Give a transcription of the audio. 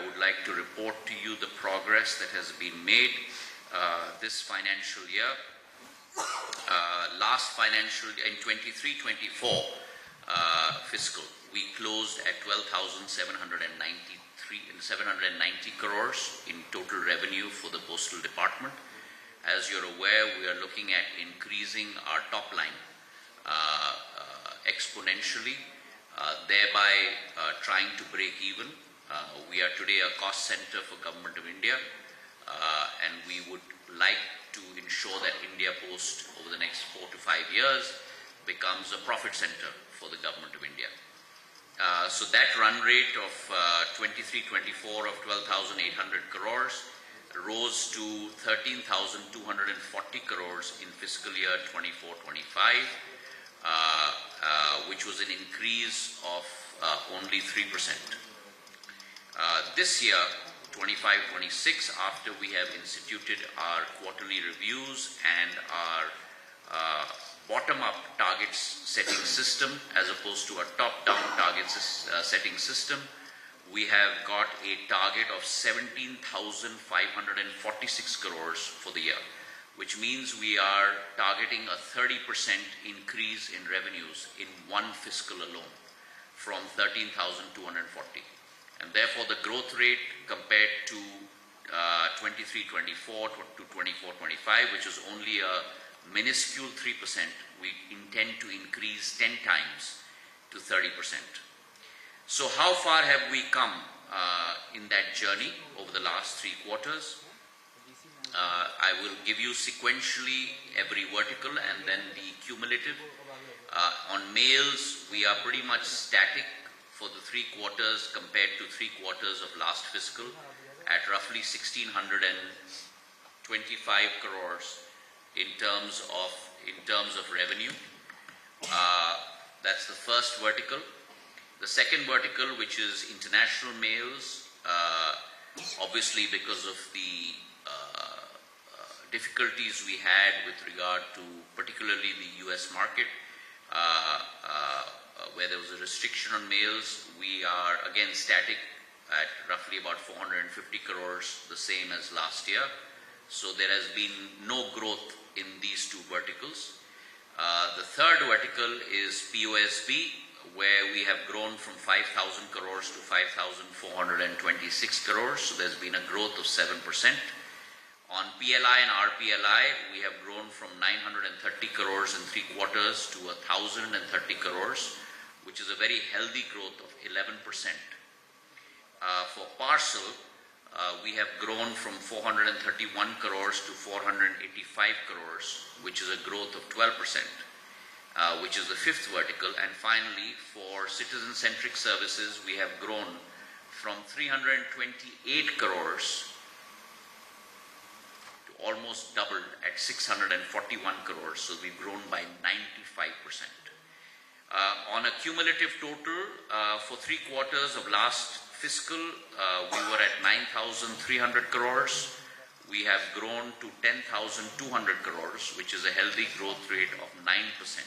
I would like to report to you the progress that has been made this financial year. Last financial year, in 23-24 fiscal, we closed at 12,790 crores in total revenue for the Postal Department. As you're aware, we are looking at increasing our top line exponentially, thereby trying to break even. We are today a cost center for Government of India, and we would like to ensure that India Post over the next 4 to 5 years becomes a profit center for the Government of India. So that run rate of 23-24 of 12,800 crores rose to 13,240 crores in fiscal year 24-25, which was an increase of only 3%. This year, 25-26, after we have instituted our quarterly reviews and our bottom-up targets setting system as opposed to a top-down targets setting system, we have got a target of 17,546 crores for the year, which means we are targeting a 30% increase in revenues in one fiscal alone from 13,240. And therefore, the growth rate compared to 23-24 to 24-25, which is only a minuscule 3%, we intend to increase 10 times to 30%. So how far have we come in that journey over the last 3 quarters? I will give you sequentially every vertical and then the cumulative. On mails, we are pretty much static for the 3 quarters compared to 3 quarters of last fiscal at roughly 1,625 crores in terms of revenue. That's the first vertical. The second vertical, which is international mails, obviously because of the difficulties we had with regard to particularly the US market, where there was a restriction on mails, we are again static at roughly about 450 crores, the same as last year. So there has been no growth in these 2 verticals. The third vertical is POSB, where we have grown from 5,000 crores to 5,426 crores. So there's been a growth of 7%. On PLI and RPLI, we have grown from 930 crores in 3 quarters to 1,030 crores, which is a very healthy growth of 11%. For parcel, we have grown from 431 crores to 485 crores, which is a growth of 12%. Which is the 5th vertical. And finally, for citizen-centric services, we have grown from 328 crores to almost doubled at 641 crores. So we've grown by 95%. On a cumulative total, for 3 quarters of last fiscal, we were at 9,300 crores. We have grown to 10,200 crores, which is a healthy growth rate of 9%.